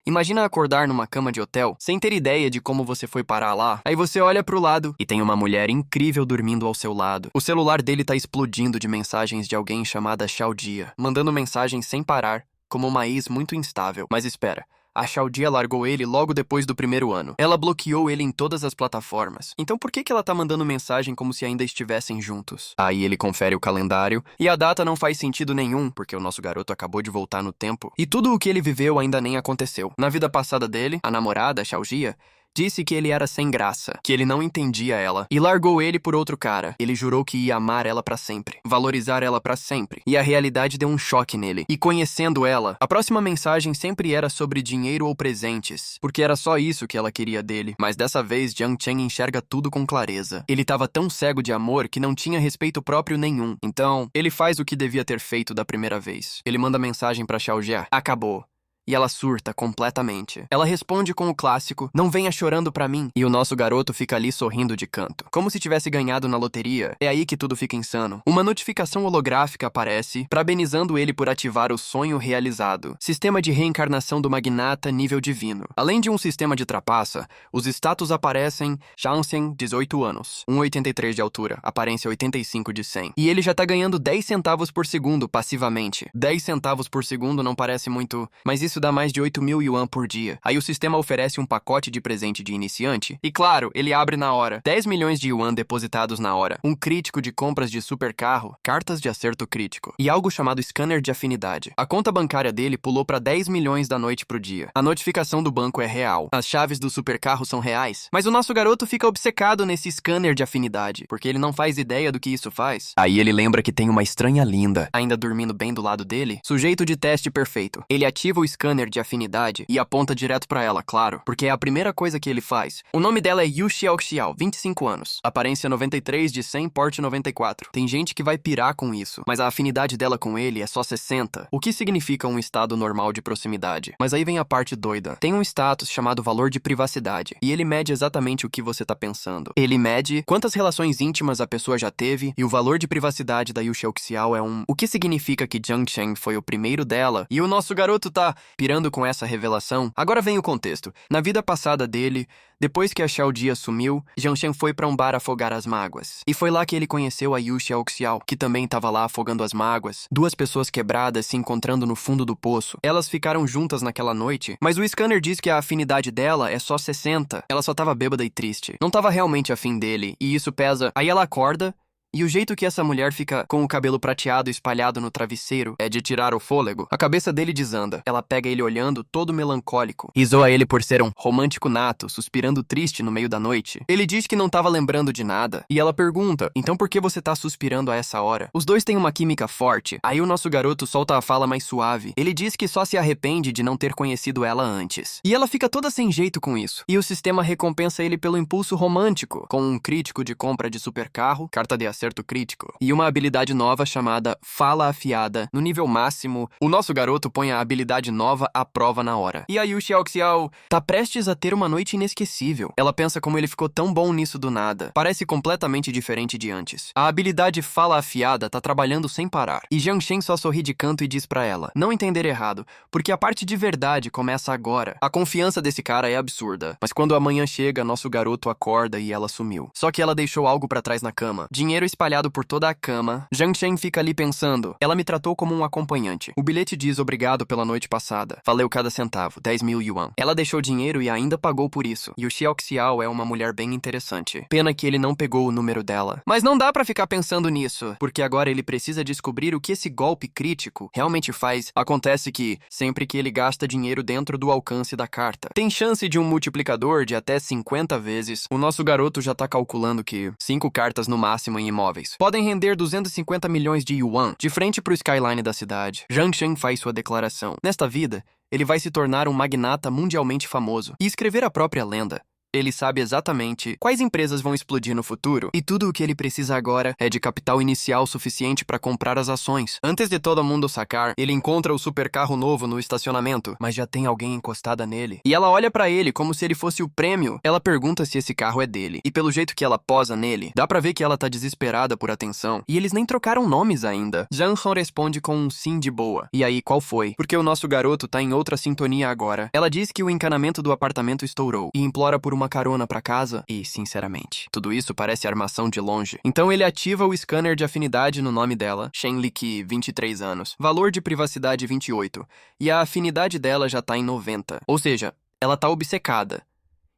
Imagina acordar numa cama de hotel, sem ter ideia de como você foi parar lá. Aí você olha pro lado e tem uma mulher incrível dormindo ao seu lado. O celular dele tá explodindo de mensagens de alguém chamada Xiaodia, mandando mensagens sem parar, como uma ex muito instável. Mas espera. A Xiaodia largou ele logo depois do primeiro ano. Ela bloqueou ele em todas as plataformas. Então por que ela tá mandando mensagem como se ainda estivessem juntos? Aí ele confere o calendário e a data não faz sentido nenhum, porque o nosso garoto acabou de voltar no tempo. E tudo o que ele viveu ainda nem aconteceu. Na vida passada dele, a namorada, a Xiaodia, disse que ele era sem graça, que ele não entendia ela, e largou ele por outro cara. Ele jurou que ia amar ela pra sempre, valorizar ela pra sempre, e a realidade deu um choque nele. E conhecendo ela, a próxima mensagem sempre era sobre dinheiro ou presentes, porque era só isso que ela queria dele. Mas dessa vez, Jiang Chen enxerga tudo com clareza. Ele tava tão cego de amor que não tinha respeito próprio nenhum. Então, ele faz o que devia ter feito da primeira vez. Ele manda mensagem pra Xiaojia: acabou. E ela surta completamente. Ela responde com o clássico: não venha chorando pra mim. E o nosso garoto fica ali sorrindo de canto, como se tivesse ganhado na loteria. É aí que tudo fica insano. Uma notificação holográfica aparece, parabenizando ele por ativar o sonho realizado. Sistema de reencarnação do magnata nível divino. Além de um sistema de trapaça, os status aparecem: Shangxian, 18 anos, 1,83 de altura, aparência 85 de 100. E ele já tá ganhando 10 centavos por segundo passivamente. 10 centavos por segundo não parece muito, mas isso dá mais de 8.000 yuan por dia. Aí o sistema oferece um pacote de presente de iniciante e, claro, ele abre na hora. 10 milhões de yuan depositados na hora. Um crítico de compras de supercarro, cartas de acerto crítico e algo chamado scanner de afinidade. A conta bancária dele pulou para 10 milhões da noite pro dia. A notificação do banco é real. As chaves do supercarro são reais. Mas o nosso garoto fica obcecado nesse scanner de afinidade, porque ele não faz ideia do que isso faz. Aí ele lembra que tem uma estranha linda, ainda dormindo bem do lado dele. Sujeito de teste perfeito. Ele ativa o scanner de afinidade e aponta direto pra ela, claro, porque é a primeira coisa que ele faz. O nome dela é Yu Xiaoxiao, 25 anos. Aparência 93 de 100, porte 94. Tem gente que vai pirar com isso, mas a afinidade dela com ele é só 60, o que significa um estado normal de proximidade. Mas aí vem a parte doida. Tem um status chamado valor de privacidade, e ele mede exatamente o que você tá pensando. Ele mede quantas relações íntimas a pessoa já teve, e o valor de privacidade da Yu Xiaoxiao é o que significa que Jiang Chen foi o primeiro dela, e o nosso garoto tá pirando com essa revelação. Agora vem o contexto. Na vida passada dele, depois que a Xiaodia sumiu, Jiang Chen foi pra um bar afogar as mágoas. E foi lá que ele conheceu a Yu Xiaoxiao, que também tava lá afogando as mágoas. Duas pessoas quebradas se encontrando no fundo do poço. Elas ficaram juntas naquela noite, mas o scanner diz que a afinidade dela é só 60. Ela só tava bêbada e triste. Não tava realmente afim dele, e isso pesa. Aí ela acorda, e o jeito que essa mulher fica com o cabelo prateado espalhado no travesseiro é de tirar o fôlego. A cabeça dele desanda. Ela pega ele olhando, todo melancólico, e zoa ele por ser um romântico nato, suspirando triste no meio da noite. Ele diz que não tava lembrando de nada, e ela pergunta: então por que você tá suspirando a essa hora? Os dois têm uma química forte. Aí o nosso garoto solta a fala mais suave. Ele diz que só se arrepende de não ter conhecido ela antes. E ela fica toda sem jeito com isso. E o sistema recompensa ele pelo impulso romântico, com um crítico de compra de supercarro, carta de acerto crítico, e uma habilidade nova chamada Fala Afiada. No nível máximo, o nosso garoto põe a habilidade nova à prova na hora. E a Yu Xiaoxiao tá prestes a ter uma noite inesquecível. Ela pensa como ele ficou tão bom nisso do nada. Parece completamente diferente de antes. A habilidade Fala Afiada tá trabalhando sem parar. E Jiang Chen só sorri de canto e diz pra ela: não entender errado, porque a parte de verdade começa agora. A confiança desse cara é absurda. Mas quando a manhã chega, nosso garoto acorda e ela sumiu. Só que ela deixou algo pra trás na cama. Dinheiro espalhado por toda a cama. Jiang Chen fica ali pensando: ela me tratou como um acompanhante. O bilhete diz obrigado pela noite passada. Valeu cada centavo, 10.000 yuan. Ela deixou dinheiro e ainda pagou por isso. E o Xiaoxiao é uma mulher bem interessante. Pena que ele não pegou o número dela. Mas não dá pra ficar pensando nisso, porque agora ele precisa descobrir o que esse golpe crítico realmente faz. Acontece que, sempre que ele gasta dinheiro dentro do alcance da carta, tem chance de um multiplicador de até 50 vezes. O nosso garoto já tá calculando que 5 cartas no máximo em imóveis podem render 250 milhões de yuan, de frente pro skyline da cidade. Jiang Chen faz sua declaração. Nesta vida, ele vai se tornar um magnata mundialmente famoso e escrever a própria lenda. Ele sabe exatamente quais empresas vão explodir no futuro, e tudo o que ele precisa agora é de capital inicial suficiente para comprar as ações. Antes de todo mundo sacar, ele encontra o supercarro novo no estacionamento, mas já tem alguém encostada nele. E ela olha para ele como se ele fosse o prêmio. Ela pergunta se esse carro é dele, e pelo jeito que ela posa nele, dá pra ver que ela tá desesperada por atenção. E eles nem trocaram nomes ainda. Jang-han responde com um sim de boa. E aí, qual foi? Porque o nosso garoto tá em outra sintonia agora. Ela diz que o encanamento do apartamento estourou, e implora por uma carona pra casa, e, sinceramente, tudo isso parece armação de longe. Então ele ativa o scanner de afinidade no nome dela, Shen Li-ki, 23 anos, valor de privacidade 28, e a afinidade dela já tá em 90. Ou seja, ela tá obcecada.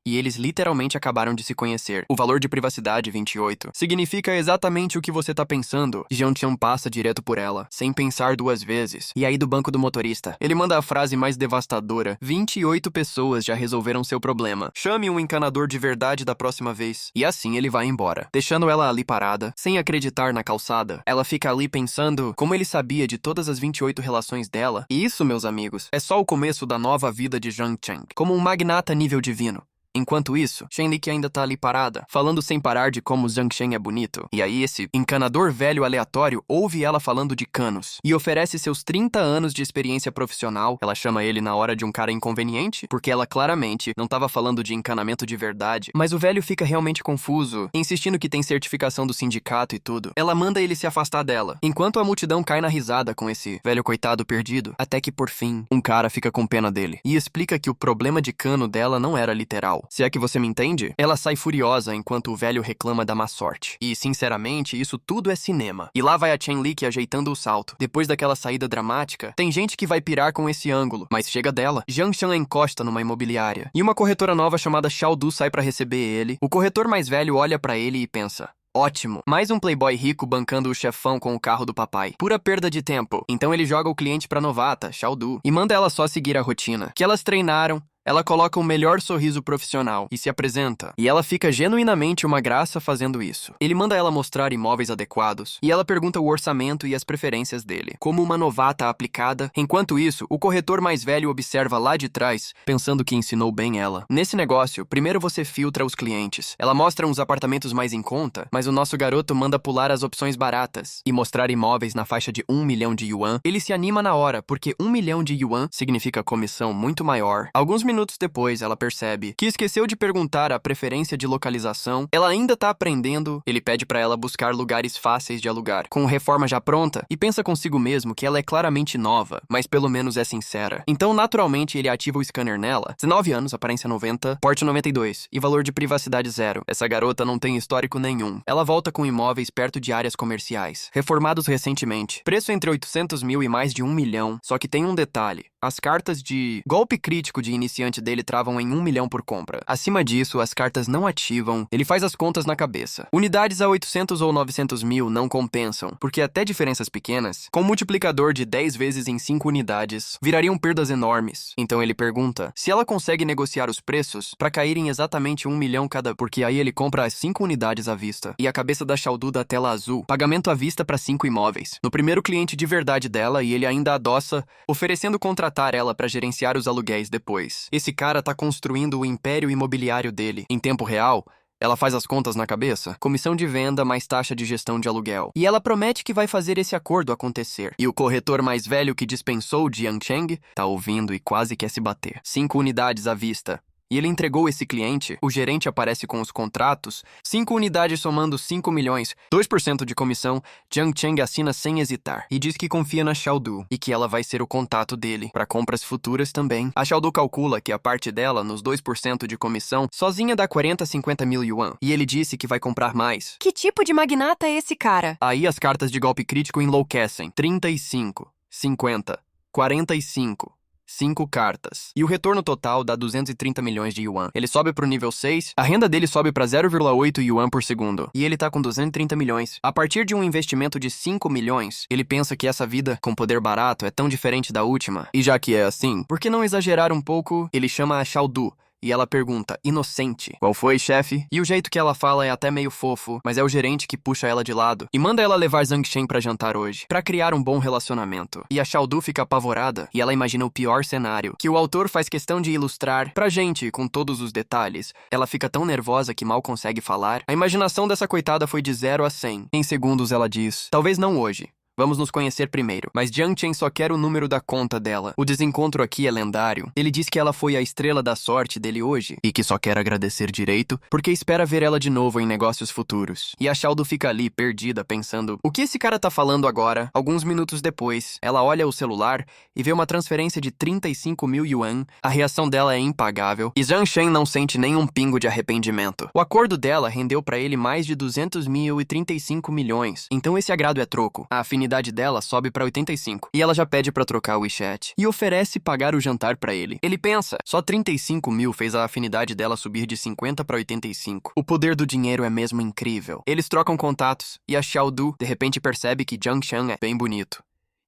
E eles literalmente acabaram de se conhecer. O valor de privacidade, 28, significa exatamente o que você tá pensando. Jiang-chan passa direto por ela, sem pensar duas vezes. E aí do banco do motorista, ele manda a frase mais devastadora. 28 pessoas já resolveram seu problema. Chame um encanador de verdade da próxima vez. E assim ele vai embora, deixando ela ali parada, sem acreditar na calçada. Ela fica ali pensando como ele sabia de todas as 28 relações dela. E isso, meus amigos, é só o começo da nova vida de Jiang-chan, como um magnata nível divino. Enquanto isso, Shen Li-ki ainda tá ali parada, falando sem parar de como Jiang-chan é bonito. E aí esse encanador velho aleatório ouve ela falando de canos e oferece seus 30 anos de experiência profissional. Ela chama ele na hora de um cara inconveniente, porque ela claramente não tava falando de encanamento de verdade. Mas o velho fica realmente confuso, insistindo que tem certificação do sindicato e tudo. Ela manda ele se afastar dela, enquanto a multidão cai na risada com esse velho coitado perdido, até que por fim, um cara fica com pena dele e explica que o problema de cano dela não era literal. Se é que você me entende? Ela sai furiosa enquanto o velho reclama da má sorte. E, sinceramente, isso tudo é cinema. E lá vai a Shen Li-ki ajeitando o salto. Depois daquela saída dramática, tem gente que vai pirar com esse ângulo, mas chega dela. Jiang-chan encosta numa imobiliária. E uma corretora nova chamada Xiaodu sai pra receber ele. O corretor mais velho olha pra ele e pensa: ótimo, mais um playboy rico bancando o chefão com o carro do papai. Pura perda de tempo. Então ele joga o cliente pra novata, Xiaodu, e manda ela só seguir a rotina que elas treinaram. Ela coloca o melhor sorriso profissional e se apresenta. E ela fica genuinamente uma graça fazendo isso. Ele manda ela mostrar imóveis adequados e ela pergunta o orçamento e as preferências dele, como uma novata aplicada. Enquanto isso, o corretor mais velho observa lá de trás, pensando que ensinou bem ela. Nesse negócio, primeiro você filtra os clientes. Ela mostra uns apartamentos mais em conta, mas o nosso garoto manda pular as opções baratas e mostrar imóveis na faixa de 1 milhão de yuan. Ele se anima na hora, porque 1 milhão de yuan significa comissão muito maior. Alguns minutos depois, ela percebe que esqueceu de perguntar a preferência de localização. Ela ainda tá aprendendo. Ele pede pra ela buscar lugares fáceis de alugar, com reforma já pronta, e pensa consigo mesmo que ela é claramente nova, mas pelo menos é sincera. Então, naturalmente, ele ativa o scanner nela. 19 anos, aparência 90, porte 92 e valor de privacidade 0. Essa garota não tem histórico nenhum. Ela volta com imóveis perto de áreas comerciais, reformados recentemente. Preço entre 800 mil e mais de 1 milhão. Só que tem um detalhe. As cartas de golpe crítico de iniciante dele travam em 1 milhão por compra. Acima disso, as cartas não ativam. Ele faz as contas na cabeça. Unidades a 800 ou 900 mil não compensam, porque até diferenças pequenas, com multiplicador de 10 vezes em 5 unidades, virariam perdas enormes. Então ele pergunta se ela consegue negociar os preços para cair em exatamente 1 milhão cada, porque aí ele compra as 5 unidades à vista. E a cabeça da Xiaodu da tela azul, pagamento à vista para 5 imóveis. No primeiro cliente de verdade dela, e ele ainda adoça, oferecendo contratar ela para gerenciar os aluguéis depois. Esse cara tá construindo o império imobiliário dele. Em tempo real, ela faz as contas na cabeça, comissão de venda mais taxa de gestão de aluguel. E ela promete que vai fazer esse acordo acontecer. E o corretor mais velho que dispensou Jiang-chan tá ouvindo e quase quer se bater. 5 unidades à vista. E ele entregou esse cliente, o gerente aparece com os contratos, 5 unidades somando 5 milhões, 2% de comissão. Jiang-chan assina sem hesitar e diz que confia na Xiaodu e que ela vai ser o contato dele para compras futuras também. A Xiaodu calcula que a parte dela, nos 2% de comissão, sozinha dá 40 a 50 mil yuan. E ele disse que vai comprar mais. Que tipo de magnata é esse cara? Aí as cartas de golpe crítico enlouquecem. 35, 50, 45... 5 cartas. E o retorno total dá 230 milhões de yuan. Ele sobe pro nível 6, a renda dele sobe pra 0,8 yuan por segundo. E ele tá com 230 milhões. A partir de um investimento de 5 milhões, ele pensa que essa vida com poder barato é tão diferente da última. E já que é assim, por que não exagerar um pouco? Ele chama a Xiaodu, E ela pergunta, inocente, qual foi, chefe? E o jeito que ela fala é até meio fofo, mas é o gerente que puxa ela de lado e manda ela levar Zhang Shen pra jantar hoje, pra criar um bom relacionamento. E a Xiaodu fica apavorada e ela imagina o pior cenário, que o autor faz questão de ilustrar pra gente com todos os detalhes. Ela fica tão nervosa que mal consegue falar. A imaginação dessa coitada foi de 0 a 100. Em segundos ela diz, talvez não hoje. Vamos nos conhecer primeiro. Mas Jiang Chen só quer o número da conta dela. O desencontro aqui é lendário. Ele diz que ela foi a estrela da sorte dele hoje e que só quer agradecer direito porque espera ver ela de novo em negócios futuros. E a Xiaodu fica ali, perdida, pensando, o que esse cara tá falando agora? Alguns minutos depois, ela olha o celular e vê uma transferência de 35 mil yuan. A reação dela é impagável e Zhang Shen não sente nenhum pingo de arrependimento. O acordo dela rendeu pra ele mais de 200 mil e 35 milhões. Então esse agrado é troco. A afinidade dela sobe pra 85. E ela já pede pra trocar o WeChat. E oferece pagar o jantar pra ele. Ele pensa, só 35 mil fez a afinidade dela subir de 50 pra 85. O poder do dinheiro é mesmo incrível. Eles trocam contatos. E a Xiaodu, de repente, percebe que Jiang Shen é bem bonito.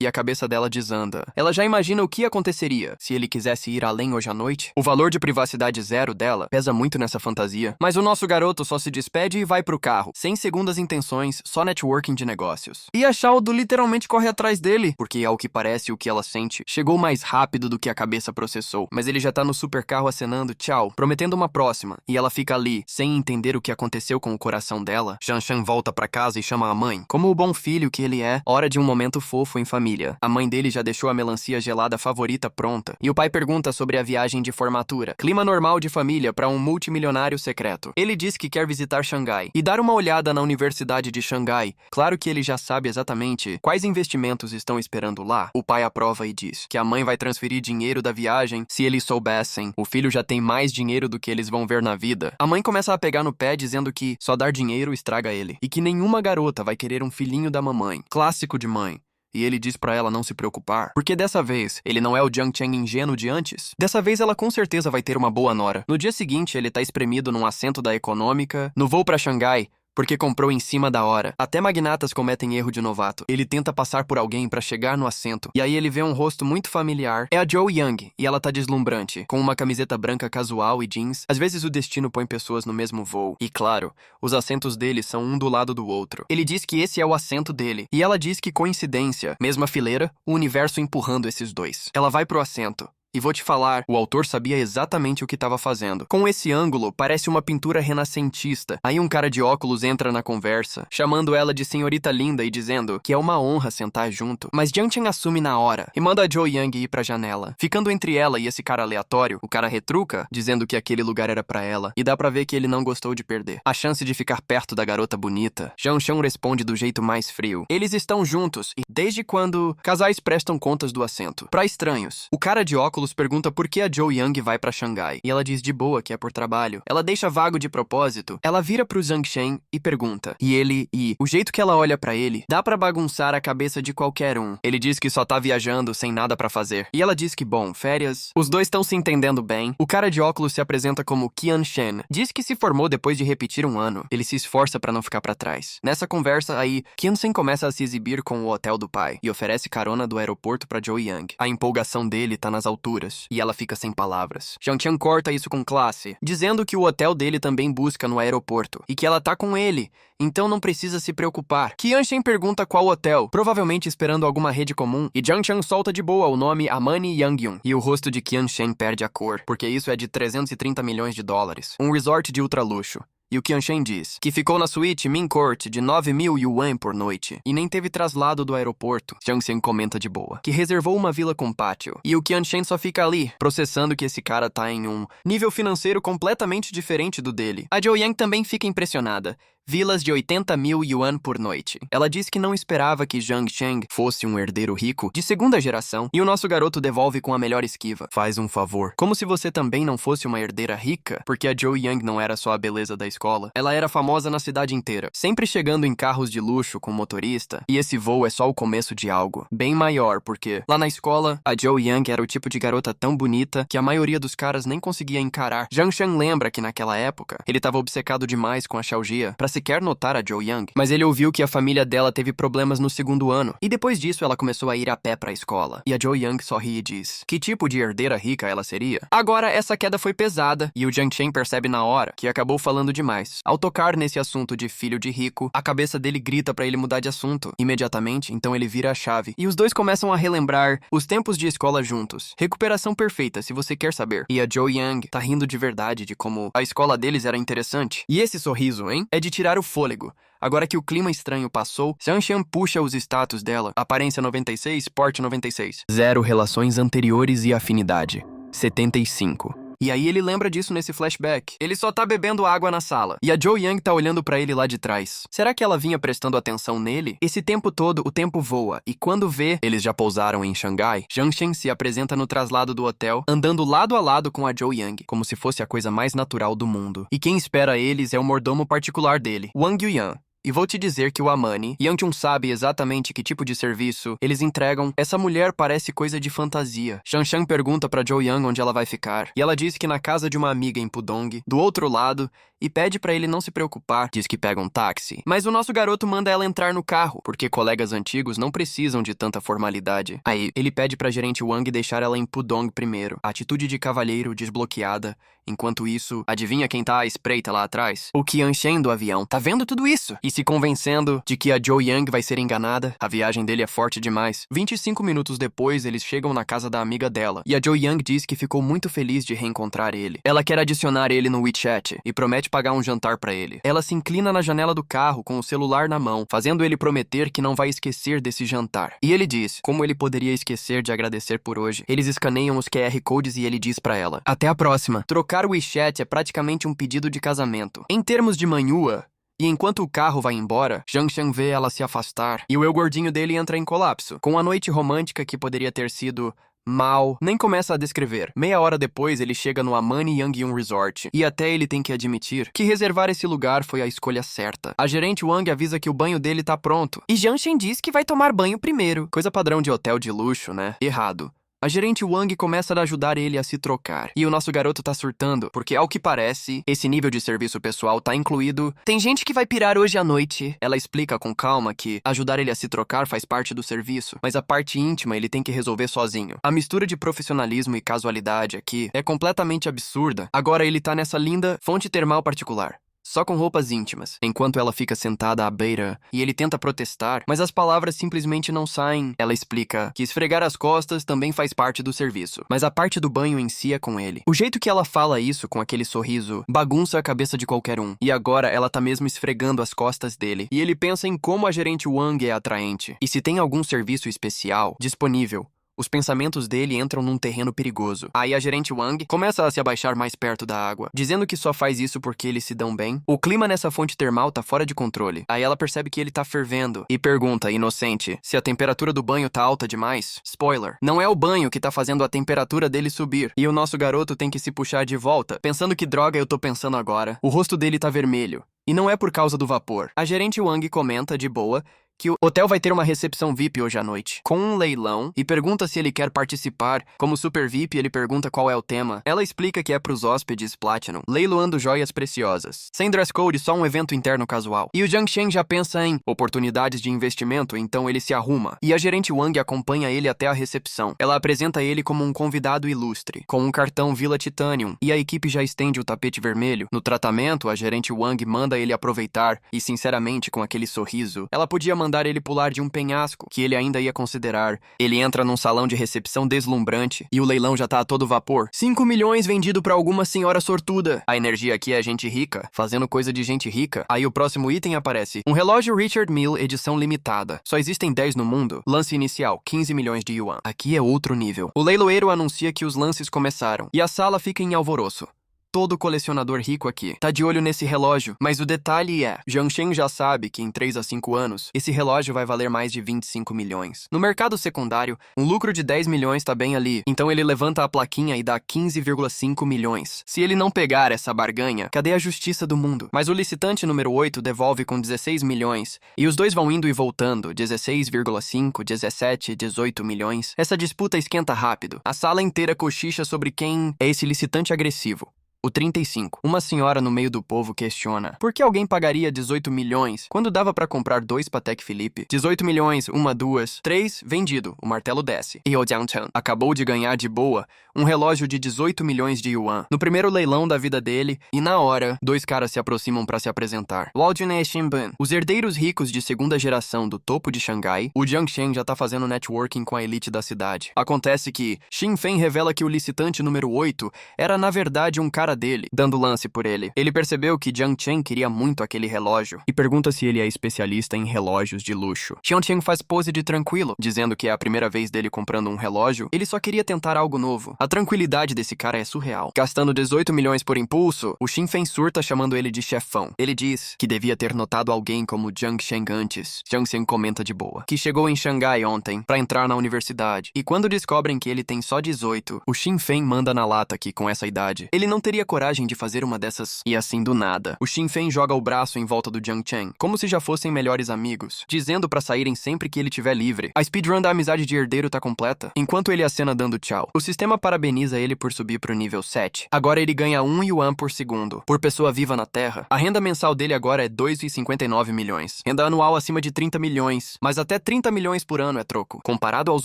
E a cabeça dela desanda. Ela já imagina o que aconteceria se ele quisesse ir além hoje à noite. O valor de privacidade 0 dela pesa muito nessa fantasia. Mas o nosso garoto só se despede e vai pro carro, sem segundas intenções, só networking de negócios. E a Xiaodu literalmente corre atrás dele, porque ao que parece o que ela sente chegou mais rápido do que a cabeça processou. Mas ele já tá no supercarro acenando tchau, prometendo uma próxima. E ela fica ali, sem entender o que aconteceu com o coração dela. Zhang Shen volta pra casa e chama a mãe. Como o bom filho que ele é, hora de um momento fofo em família. A mãe dele já deixou a melancia gelada favorita pronta. E o pai pergunta sobre a viagem de formatura. Clima normal de família para um multimilionário secreto. Ele diz que quer visitar Xangai e dar uma olhada na Universidade de Xangai. Claro que ele já sabe exatamente quais investimentos estão esperando lá. O pai aprova e diz que a mãe vai transferir dinheiro da viagem se eles soubessem. O filho já tem mais dinheiro do que eles vão ver na vida. A mãe começa a pegar no pé dizendo que só dar dinheiro estraga ele. E que nenhuma garota vai querer um filhinho da mamãe. Clássico de mãe. E ele diz pra ela não se preocupar, porque dessa vez ele não é o Jiang Chen ingênuo de antes. Dessa vez ela com certeza vai ter uma boa nora. No dia seguinte ele tá espremido num assento da econômica, no voo pra Xangai, porque comprou em cima da hora. Até magnatas cometem erro de novato. Ele tenta passar por alguém pra chegar no assento. E aí ele vê um rosto muito familiar. É a Joe Young, e ela tá deslumbrante, com uma camiseta branca casual e jeans. Às vezes o destino põe pessoas no mesmo voo. E claro, os assentos deles são um do lado do outro. Ele diz que esse é o assento dele. E ela diz que coincidência. Mesma fileira, o universo empurrando esses dois. Ela vai pro assento. E vou te falar, o autor sabia exatamente o que estava fazendo. Com esse ângulo, parece uma pintura renascentista. Aí um cara de óculos entra na conversa, chamando ela de senhorita linda e dizendo que é uma honra sentar junto. Mas Jiang Chen assume na hora e manda a Joe Young ir pra janela. Ficando entre ela e esse cara aleatório, o cara retruca, dizendo que aquele lugar era pra ela. E dá pra ver que ele não gostou de perder a chance de ficar perto da garota bonita. Zhang Shen responde do jeito mais frio. Eles estão juntos e desde quando casais prestam contas do assento? Pra estranhos. O cara de óculos pergunta por que a Joe Young vai pra Xangai. E ela diz de boa que é por trabalho. Ela deixa vago de propósito. Ela vira pro Zhang Shen e pergunta. E o jeito que ela olha pra ele, dá pra bagunçar a cabeça de qualquer um. Ele diz que só tá viajando sem nada pra fazer. E ela diz que, bom, férias. Os dois estão se entendendo bem. O cara de óculos se apresenta como Qian Shen. Diz que se formou depois de repetir um ano. Ele se esforça pra não ficar pra trás. Nessa conversa aí, Qian Shen começa a se exibir com o hotel do pai e oferece carona do aeroporto pra Joe Young. A empolgação dele tá nas alturas. E ela fica sem palavras. Zhang Chen corta isso com classe, dizendo que o hotel dele também busca no aeroporto e que ela tá com ele, então não precisa se preocupar. Qian Shen pergunta qual hotel, provavelmente esperando alguma rede comum, e Zhang Chen solta de boa o nome Amani Yangyun. E o rosto de Qian Shen perde a cor, porque isso é de 330 milhões de dólares. Um resort de ultraluxo. E o Qian Shen diz que ficou na suíte Min Court de 9 mil yuan por noite e nem teve traslado do aeroporto. Zhang Shen comenta de boa que reservou uma vila com pátio. E o Qian Shen só fica ali, processando que esse cara tá em um nível financeiro completamente diferente do dele. A Joe Yang também fica impressionada. Vilas de 80 mil yuan por noite. Ela diz que não esperava que Zhang Shen fosse um herdeiro rico de segunda geração e o nosso garoto devolve com a melhor esquiva. Faz um favor. Como se você também não fosse uma herdeira rica, porque a Joe Young não era só a beleza da escola. Ela era famosa na cidade inteira, sempre chegando em carros de luxo com motorista, e esse voo é só o começo de algo bem maior, porque lá na escola, a Joe Young era o tipo de garota tão bonita que a maioria dos caras nem conseguia encarar. Zhang Shen lembra que naquela época, ele estava obcecado demais com a Xiaojia pra sequer notar a Jo Young, mas ele ouviu que a família dela teve problemas no segundo ano, e depois disso ela começou a ir a pé pra escola. E a Jo Young sorri e diz: que tipo de herdeira rica ela seria? Agora, essa queda foi pesada, e o Jiang Chen percebe na hora que acabou falando demais. Ao tocar nesse assunto de filho de rico, a cabeça dele grita pra ele mudar de assunto. Imediatamente, então ele vira a chave, e os dois começam a relembrar os tempos de escola juntos. Recuperação perfeita, se você quer saber. E a Jo Young tá rindo de verdade de como a escola deles era interessante. E esse sorriso, hein? É de tirar o fôlego. Agora que o clima estranho passou, Shanshan puxa os status dela. Aparência 96, porte 96. 0 relações anteriores e afinidade. 75. E aí ele lembra disso nesse flashback. Ele só tá bebendo água na sala. E a Jo Young tá olhando pra ele lá de trás. Será que ela vinha prestando atenção nele? Esse tempo todo, o tempo voa. E quando vê, eles já pousaram em Xangai. Shanshan se apresenta no traslado do hotel, andando lado a lado com a Jo Young, como se fosse a coisa mais natural do mundo. E quem espera eles é o mordomo particular dele, Wang Yuyan. E vou te dizer que o Amani, Yang Chun sabe exatamente que tipo de serviço eles entregam. Essa mulher parece coisa de fantasia. Shanshan pergunta pra Jo Young onde ela vai ficar. E ela diz que na casa de uma amiga em Pudong, do outro lado, e pede pra ele não se preocupar. Diz que pega um táxi. Mas o nosso garoto manda ela entrar no carro, porque colegas antigos não precisam de tanta formalidade. Aí, ele pede pra gerente Wang deixar ela em Pudong primeiro. Atitude de cavalheiro desbloqueada. Enquanto isso, adivinha quem tá à espreita lá atrás? O Qianshen do avião. Tá vendo tudo isso? E se convencendo de que a Jo Young vai ser enganada. A viagem dele é forte demais. 25 minutos depois, eles chegam na casa da amiga dela. E a Jo Young diz que ficou muito feliz de reencontrar ele. Ela quer adicionar ele no WeChat e promete pagar um jantar pra ele. Ela se inclina na janela do carro com o celular na mão, fazendo ele prometer que não vai esquecer desse jantar. E ele diz como ele poderia esquecer de agradecer por hoje. Eles escaneiam os QR Codes e ele diz pra ela: até a próxima. Trocar o WeChat é praticamente um pedido de casamento. Em termos de manhua, e enquanto o carro vai embora, Shanshan vê ela se afastar e o eu gordinho dele entra em colapso. Com a noite romântica que poderia ter sido mal, nem começa a descrever. Meia hora depois, ele chega no Amani Yangyun Resort. E até ele tem que admitir que reservar esse lugar foi a escolha certa. A gerente Wang avisa que o banho dele tá pronto. E Shanshan diz que vai tomar banho primeiro. Coisa padrão de hotel de luxo, né? Errado. A gerente Wang começa a ajudar ele a se trocar. E o nosso garoto tá surtando, porque ao que parece, esse nível de serviço pessoal tá incluído. Tem gente que vai pirar hoje à noite. Ela explica com calma que ajudar ele a se trocar faz parte do serviço, mas a parte íntima ele tem que resolver sozinho. A mistura de profissionalismo e casualidade aqui é completamente absurda. Agora ele tá nessa linda fonte termal particular, só com roupas íntimas, enquanto ela fica sentada à beira e ele tenta protestar, mas as palavras simplesmente não saem. Ela explica que esfregar as costas também faz parte do serviço, mas a parte do banho em si é com ele. O jeito que ela fala isso com aquele sorriso bagunça a cabeça de qualquer um, e agora ela tá mesmo esfregando as costas dele, e ele pensa em como a gerente Wang é atraente, e se tem algum serviço especial disponível. Os pensamentos dele entram num terreno perigoso. Aí a gerente Wang começa a se abaixar mais perto da água, dizendo que só faz isso porque eles se dão bem. O clima nessa fonte termal tá fora de controle. Aí ela percebe que ele tá fervendo e pergunta, inocente, se a temperatura do banho tá alta demais. Spoiler, não é o banho que tá fazendo a temperatura dele subir. E o nosso garoto tem que se puxar de volta, pensando que droga eu tô pensando agora. O rosto dele tá vermelho. E não é por causa do vapor. A gerente Wang comenta, de boa, que o hotel vai ter uma recepção VIP hoje à noite, com um leilão, e pergunta se ele quer participar. Como super VIP, ele pergunta qual é o tema. Ela explica que é pros hóspedes Platinum, leiloando joias preciosas. Sem dress code, só um evento interno casual. E o Jiang Chen já pensa em oportunidades de investimento, então ele se arruma. E a gerente Wang acompanha ele até a recepção. Ela apresenta ele como um convidado ilustre, com um cartão Villa Titanium, e a equipe já estende o tapete vermelho. No tratamento, a gerente Wang manda ele aproveitar, e sinceramente, com aquele sorriso, ela podia mandar ele pular de um penhasco, que ele ainda ia considerar. Ele entra num salão de recepção deslumbrante, e o leilão já tá a todo vapor. 5 milhões vendido pra alguma senhora sortuda. A energia aqui é gente rica, fazendo coisa de gente rica. Aí o próximo item aparece. Um relógio Richard Mille, edição limitada. Só existem 10 no mundo. Lance inicial, 15 milhões de yuan. Aqui é outro nível. O leiloeiro anuncia que os lances começaram, e a sala fica em alvoroço. Todo colecionador rico aqui tá de olho nesse relógio, mas o detalhe é, Shanshan já sabe que em 3 a 5 anos, esse relógio vai valer mais de 25 milhões. No mercado secundário, um lucro de 10 milhões tá bem ali, então ele levanta a plaquinha e dá 15,5 milhões. Se ele não pegar essa barganha, cadê a justiça do mundo? Mas o licitante número 8 devolve com 16 milhões, e os dois vão indo e voltando, 16,5, 17, 18 milhões. Essa disputa esquenta rápido. A sala inteira cochicha sobre quem é esse licitante agressivo. O 35. Uma senhora no meio do povo questiona: por que alguém pagaria 18 milhões quando dava pra comprar 2 Patek Philippe? 18 milhões, 1, 2, 3, vendido. O martelo desce. E o Jiangchen acabou de ganhar de boa um relógio de 18 milhões de yuan no primeiro leilão da vida dele, e na hora, 2 caras se aproximam pra se apresentar. Waldine Shinbun, os herdeiros ricos de segunda geração do topo de Xangai. O Jiangchen já tá fazendo networking com a elite da cidade. Acontece que Xin Feng revela que o licitante número 8 era na verdade um cara dele, dando lance por ele. Ele percebeu que Jiang Chen queria muito aquele relógio e pergunta se ele é especialista em relógios de luxo. Jiang Chen faz pose de tranquilo, dizendo que é a primeira vez dele comprando um relógio, ele só queria tentar algo novo. A tranquilidade desse cara é surreal. Gastando 18 milhões por impulso, o Xin Feng surta chamando ele de chefão. Ele diz que devia ter notado alguém como Jiang Chen antes. Jiang Chen comenta de boa, que chegou em Xangai ontem pra entrar na universidade. E quando descobrem que ele tem só 18, o Xin Feng manda na lata que com essa idade ele não teria coragem de fazer uma dessas. E assim do nada, o Xin Feng joga o braço em volta do Jiang Chen, como se já fossem melhores amigos, dizendo pra saírem sempre que ele estiver livre. A speedrun da amizade de herdeiro tá completa, enquanto ele acena dando tchau. O sistema parabeniza ele por subir pro nível 7. Agora ele ganha 1 yuan por segundo, por pessoa viva na Terra. A renda mensal dele agora é 2,59 milhões. Renda anual acima de 30 milhões, mas até 30 milhões por ano é troco, comparado aos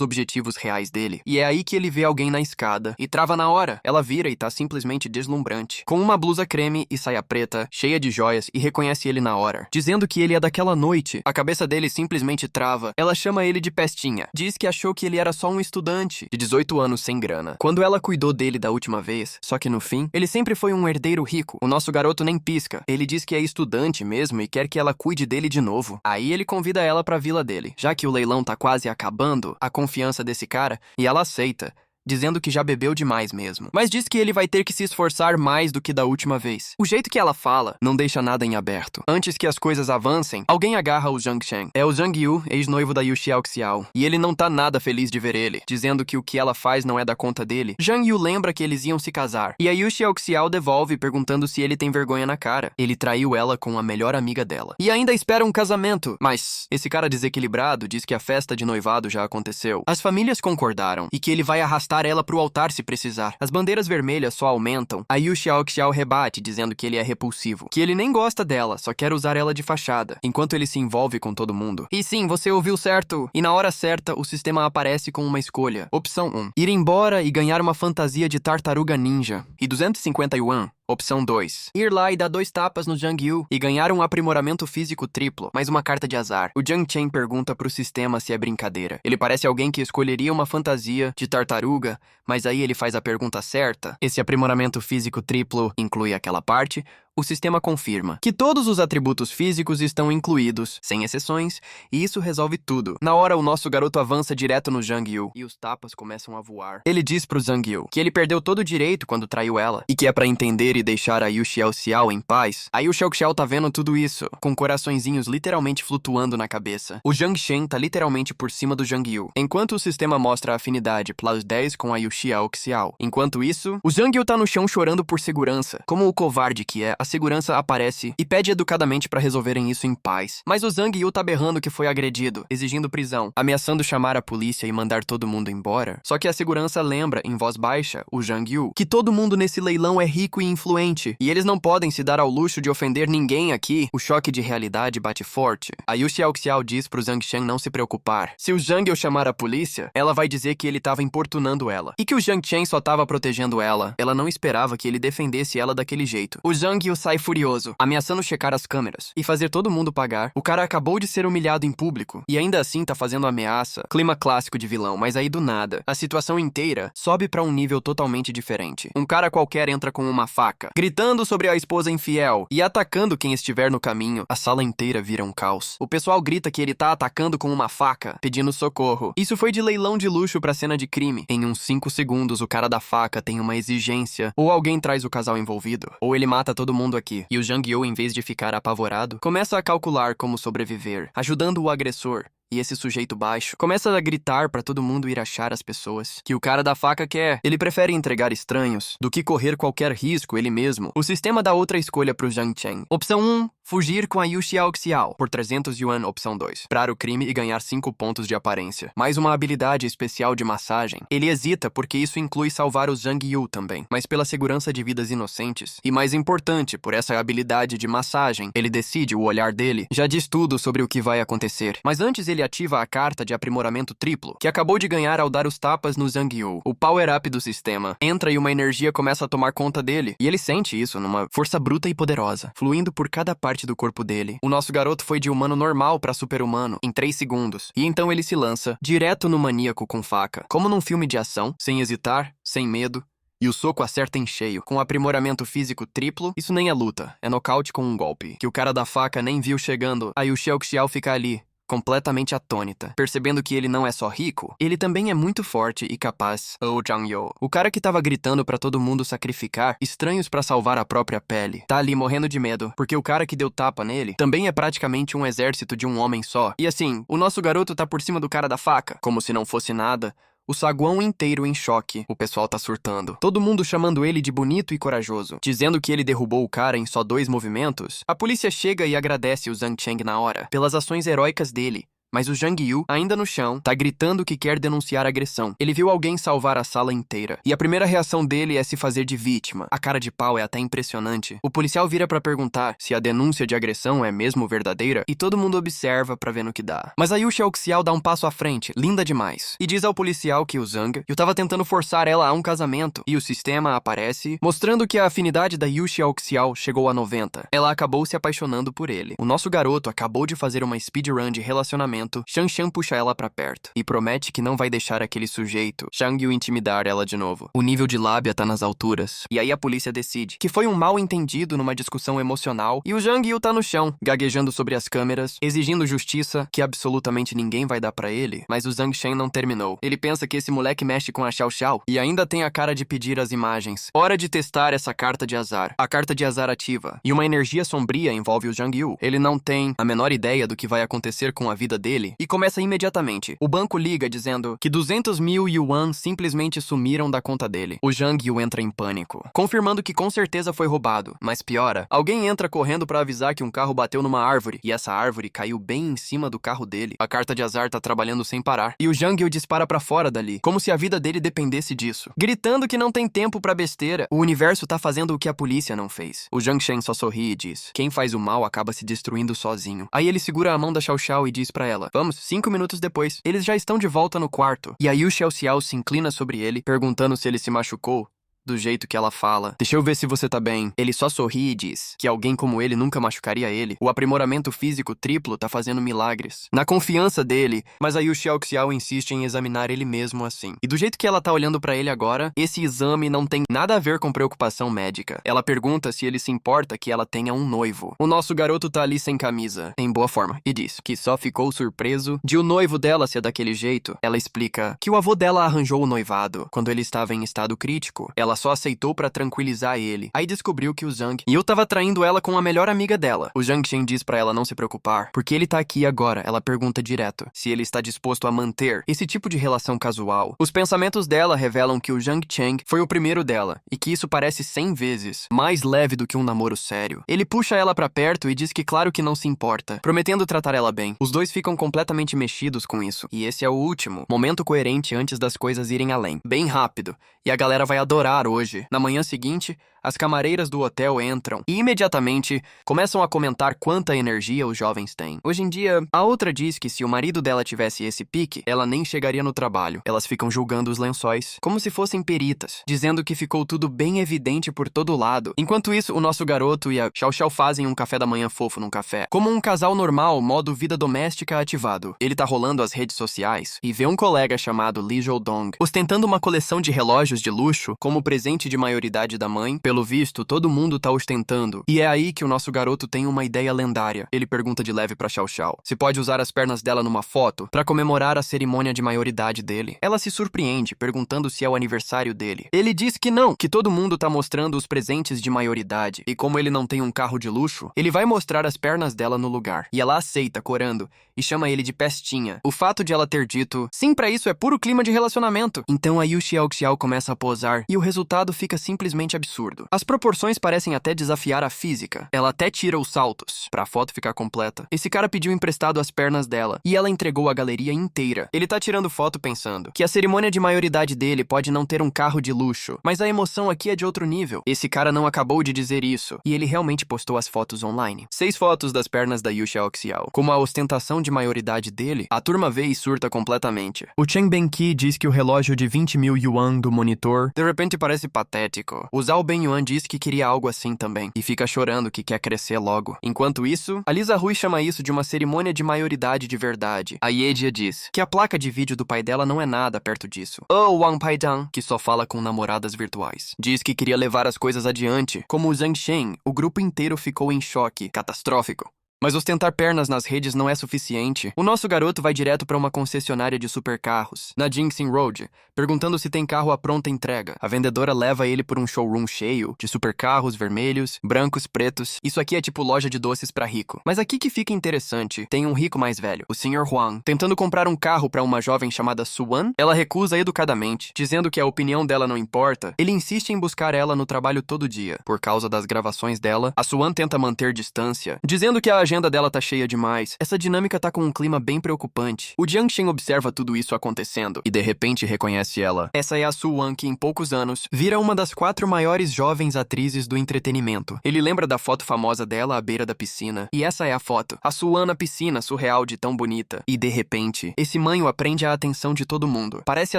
objetivos reais dele. E é aí que ele vê alguém na escada, e trava na hora. Ela vira e tá simplesmente deslumbrante, com uma blusa creme e saia preta, cheia de joias, e reconhece ele na hora, dizendo que ele é daquela noite. A cabeça dele simplesmente trava. Ela chama ele de pestinha. Diz que achou que ele era só um estudante de 18 anos sem grana, quando ela cuidou dele da última vez, só que no fim, ele sempre foi um herdeiro rico. O nosso garoto nem pisca. Ele diz que é estudante mesmo e quer que ela cuide dele de novo. Aí ele convida ela pra vila dele, já que o leilão tá quase acabando, a confiança desse cara, e ela aceita, dizendo que já bebeu demais mesmo. Mas diz que ele vai ter que se esforçar mais do que da última vez. O jeito que ela fala não deixa nada em aberto. Antes que as coisas avancem, alguém agarra o Jiang Chen. É o Zhang Yu, ex-noivo da Yu Xiaoxiao. E ele não tá nada feliz de ver ele, dizendo que o que ela faz não é da conta dele. Zhang Yu lembra que eles iam se casar. E a Yu Xiaoxiao devolve perguntando se ele tem vergonha na cara. Ele traiu ela com a melhor amiga dela. E ainda espera um casamento. Mas esse cara desequilibrado diz que a festa de noivado já aconteceu. As famílias concordaram e que ele vai arrastar ela pro altar se precisar. As bandeiras vermelhas só aumentam. A Yu Xiaoxiao rebate, dizendo que ele é repulsivo, que ele nem gosta dela, só quer usar ela de fachada, enquanto ele se envolve com todo mundo. E sim, você ouviu certo. E na hora certa, o sistema aparece com uma escolha. Opção 1. Ir embora e ganhar uma fantasia de tartaruga ninja. E 250 yuan. Opção 2. Ir lá e dar 2 tapas no Zhang Yu e ganhar um aprimoramento físico triplo, mais uma carta de azar. O Jiang Chen pergunta pro sistema se é brincadeira. Ele parece alguém que escolheria uma fantasia de tartaruga, mas aí ele faz a pergunta certa. Esse aprimoramento físico triplo inclui aquela parte? O sistema confirma que todos os atributos físicos estão incluídos, sem exceções, e isso resolve tudo. Na hora, o nosso garoto avança direto no Zhang Yu, e os tapas começam a voar. Ele diz pro Zhang Yu que ele perdeu todo o direito quando traiu ela, e que é pra entender e deixar a Yu Xiaoxiao em paz. A Yu Xiaoxiao tá vendo tudo isso, com coraçõezinhos literalmente flutuando na cabeça. O Jiang Shen tá literalmente por cima do Zhang Yu, enquanto o sistema mostra a afinidade +10 com a Yu Xiaoxiao. Enquanto isso, o Zhang Yu tá no chão chorando por segurança. Como o covarde que é, a segurança aparece e pede educadamente pra resolverem isso em paz. Mas o Zhang Yu tá berrando que foi agredido, exigindo prisão, ameaçando chamar a polícia e mandar todo mundo embora. Só que a segurança lembra, em voz baixa, o Zhang Yu, que todo mundo nesse leilão é rico e influente, e eles não podem se dar ao luxo de ofender ninguém aqui. O choque de realidade bate forte. A Yu Xiaoxiao diz pro Zhang Shen não se preocupar. Se o Zhang Yu chamar a polícia, ela vai dizer que ele tava importunando ela, e que o Jiang Chen só tava protegendo ela. Ela não esperava que ele defendesse ela daquele jeito. O Zhang Yu sai furioso, ameaçando checar as câmeras e fazer todo mundo pagar. O cara acabou de ser humilhado em público e ainda assim tá fazendo ameaça. Clima clássico de vilão, mas aí do nada, a situação inteira sobe pra um nível totalmente diferente. Um cara qualquer entra com uma faca, gritando sobre a esposa infiel e atacando quem estiver no caminho. A sala inteira vira um caos. O pessoal grita que ele tá atacando com uma faca, pedindo socorro. Isso foi de leilão de luxo pra cena de crime. Em uns 5 segundos, o cara da faca tem uma exigência. Ou alguém traz o casal envolvido, ou ele mata todo mundo aqui. E o Zhang Yu, em vez de ficar apavorado, começa a calcular como sobreviver, ajudando o agressor. E esse sujeito baixo começa a gritar pra todo mundo ir achar as pessoas que o cara da faca quer. Ele prefere entregar estranhos do que correr qualquer risco ele mesmo. O sistema dá outra escolha pro Jiang Chen. Opção 1, Fugir com a Yu Xiaoxiao por 300 yuan, opção 2. Parar o crime e ganhar 5 pontos de aparência. Mais uma habilidade especial de massagem. Ele hesita porque isso inclui salvar os Zhang Yu também, mas pela segurança de vidas inocentes. E mais importante, por essa habilidade de massagem, ele decide, o olhar dele já diz tudo sobre o que vai acontecer. Mas antes ele ativa a carta de aprimoramento triplo, que acabou de ganhar ao dar os tapas no Zhang Yu. O power-up do sistema entra e uma energia começa a tomar conta dele, e ele sente isso numa força bruta e poderosa, fluindo por cada parte do corpo dele. O nosso garoto foi de humano normal para super-humano em 3 segundos, e então ele se lança direto no maníaco com faca, como num filme de ação, sem hesitar, sem medo, e o soco acerta em cheio. Com aprimoramento físico triplo, isso nem é luta, é nocaute com um golpe, que o cara da faca nem viu chegando. Aí o Xiaoxiao fica ali, completamente atônita. Percebendo que ele não é só rico, ele também é muito forte e capaz. O Zhang Yu, o cara que tava gritando pra todo mundo sacrificar estranhos pra salvar a própria pele, tá ali morrendo de medo, porque o cara que deu tapa nele também é praticamente um exército de um homem só. E assim, o nosso garoto tá por cima do cara da faca, como se não fosse nada. O saguão inteiro em choque. O pessoal tá surtando. Todo mundo chamando ele de bonito e corajoso, dizendo que ele derrubou o cara em só 2 movimentos. A polícia chega e agradece o Zhang Cheng na hora, pelas ações heróicas dele. Mas o Zhang Yu, ainda no chão, tá gritando que quer denunciar a agressão. Ele viu alguém salvar a sala inteira. E a primeira reação dele é se fazer de vítima. A cara de pau é até impressionante. O policial vira pra perguntar se a denúncia de agressão é mesmo verdadeira, e todo mundo observa pra ver no que dá. Mas a Yu Xiaoxiao dá um passo à frente, linda demais, e diz ao policial que o Zhang Yu tava tentando forçar ela a um casamento. E o sistema aparece, mostrando que a afinidade da Yu Xiaoxiao chegou a 90. Ela acabou se apaixonando por ele. O nosso garoto acabou de fazer uma speedrun de relacionamento. Shan puxa ela pra perto e promete que não vai deixar aquele sujeito, Zhang Yu, intimidar ela de novo. O nível de lábia tá nas alturas. E aí a polícia decide que foi um mal entendido numa discussão emocional e o Zhang Yu tá no chão, gaguejando sobre as câmeras, exigindo justiça que absolutamente ninguém vai dar pra ele. Mas o Zhang Shen não terminou. Ele pensa que esse moleque mexe com a Xiao Xiao e ainda tem a cara de pedir as imagens. Hora de testar essa carta de azar. A carta de azar ativa e uma energia sombria envolve o Zhang Yu. Ele não tem a menor ideia do que vai acontecer com a vida dele e começa imediatamente. O banco liga dizendo que 200 mil yuan simplesmente sumiram da conta dele. O Zhang Yu entra em pânico, confirmando que com certeza foi roubado. Mas piora, alguém entra correndo pra avisar que um carro bateu numa árvore e essa árvore caiu bem em cima do carro dele. A carta de azar tá trabalhando sem parar e o Zhang Yu dispara pra fora dali, como se a vida dele dependesse disso, gritando que não tem tempo pra besteira. O universo tá fazendo o que a polícia não fez. O Zhang Shen só sorri e diz: quem faz o mal acaba se destruindo sozinho. Aí ele segura a mão da Xiao Xiao e diz pra ela: vamos, 5 minutos depois. Eles já estão de volta no quarto. E a Yu Xiaoxiao se inclina sobre ele, perguntando se ele se machucou. Do jeito que ela fala: deixa eu ver se você tá bem. Ele só sorri e diz que alguém como ele nunca machucaria ele. O aprimoramento físico triplo tá fazendo milagres. Na confiança dele, mas a Yu Xiaoxiao insiste em examinar ele mesmo assim. E do jeito que ela tá olhando pra ele agora, esse exame não tem nada a ver com preocupação médica. Ela pergunta se ele se importa que ela tenha um noivo. O nosso garoto tá ali sem camisa, em boa forma, e diz que só ficou surpreso de o noivo dela ser daquele jeito. Ela explica que o avô dela arranjou o noivado quando ele estava em estado crítico. Ela só aceitou pra tranquilizar ele. Aí descobriu que o Zhang Yu tava traindo ela com a melhor amiga dela. O Zhang Shen diz pra ela não se preocupar, porque ele tá aqui agora. Ela pergunta direto se ele está disposto a manter esse tipo de relação casual. Os pensamentos dela revelam que o Zhang Cheng foi o primeiro dela, e que isso parece 100 vezes mais leve do que um namoro sério. Ele puxa ela pra perto e diz que claro que não se importa, prometendo tratar ela bem. Os dois ficam completamente mexidos com isso. E esse é o último momento coerente antes das coisas irem além. Bem rápido. E a galera vai adorar hoje. Na manhã seguinte, as camareiras do hotel entram e imediatamente começam a comentar quanta energia os jovens têm. Hoje em dia, a outra diz que se o marido dela tivesse esse pique, ela nem chegaria no trabalho. Elas ficam julgando os lençóis como se fossem peritas, dizendo que ficou tudo bem evidente por todo lado. Enquanto isso, o nosso garoto e a Xiao Xiao fazem um café da manhã fofo num café. Como um casal normal, modo vida doméstica ativado. Ele tá rolando as redes sociais e vê um colega chamado Li Zhoudong ostentando uma coleção de relógios de luxo como presente de maioridade da mãe. Pelo visto, todo mundo tá ostentando. E é aí que o nosso garoto tem uma ideia lendária. Ele pergunta de leve pra Xiao Xiao se pode usar as pernas dela numa foto pra comemorar a cerimônia de maioridade dele. Ela se surpreende, perguntando se é o aniversário dele. Ele diz que não, que todo mundo tá mostrando os presentes de maioridade. E como ele não tem um carro de luxo, ele vai mostrar as pernas dela no lugar. E ela aceita, corando, e chama ele de pestinha. O fato de ela ter dito sim pra isso é puro clima de relacionamento. Então a Yu Xiaoxiao começa a posar, e o resultado fica simplesmente absurdo. absurdo. As proporções parecem até desafiar a física. Ela até tira os saltos, pra foto ficar completa. Esse cara pediu emprestado as pernas dela, e ela entregou a galeria inteira. Ele tá tirando foto pensando que a cerimônia de maioridade dele pode não ter um carro de luxo, mas a emoção aqui é de outro nível. Esse cara não acabou de dizer isso, e ele realmente postou as fotos online. 6 fotos das pernas da Yu Xiaoxiao. Como a ostentação de maioridade dele, a turma vê e surta completamente. O Chen Benqi diz que o relógio de 20 mil yuan do monitor de repente parece patético. O Zhao Benyuan diz que queria algo assim também, e fica chorando que quer crescer logo. Enquanto isso, a Lisa Rui chama isso de uma cerimônia de maioridade de verdade. A Yejia diz que a placa de vídeo do pai dela não é nada perto disso. O Wang Paizhang, que só fala com namoradas virtuais, diz que queria levar as coisas adiante. Como o Zhang Shen, o grupo inteiro ficou em choque, catastrófico. Mas ostentar pernas nas redes não é suficiente. O nosso garoto vai direto para uma concessionária de supercarros, na Jinxing Road, perguntando se tem carro à pronta entrega. A vendedora leva ele por um showroom cheio de supercarros vermelhos, brancos, pretos. Isso aqui é tipo loja de doces para rico. Mas aqui que fica interessante, tem um rico mais velho, o Sr. Huang, tentando comprar um carro para uma jovem chamada Suan. Ela recusa educadamente, dizendo que a opinião dela não importa. Ele insiste em buscar ela no trabalho todo dia. Por causa das gravações dela, a Suan tenta manter distância, dizendo que a agenda dela tá cheia demais. Essa dinâmica tá com um clima bem preocupante. O Jiang Shen observa tudo isso acontecendo e de repente reconhece ela. Essa é a Suan que em poucos anos vira uma das 4 maiores jovens atrizes do entretenimento. Ele lembra da foto famosa dela à beira da piscina. E essa é a foto. A Suan na piscina, surreal de tão bonita. E de repente, esse manho aprende a atenção de todo mundo. Parece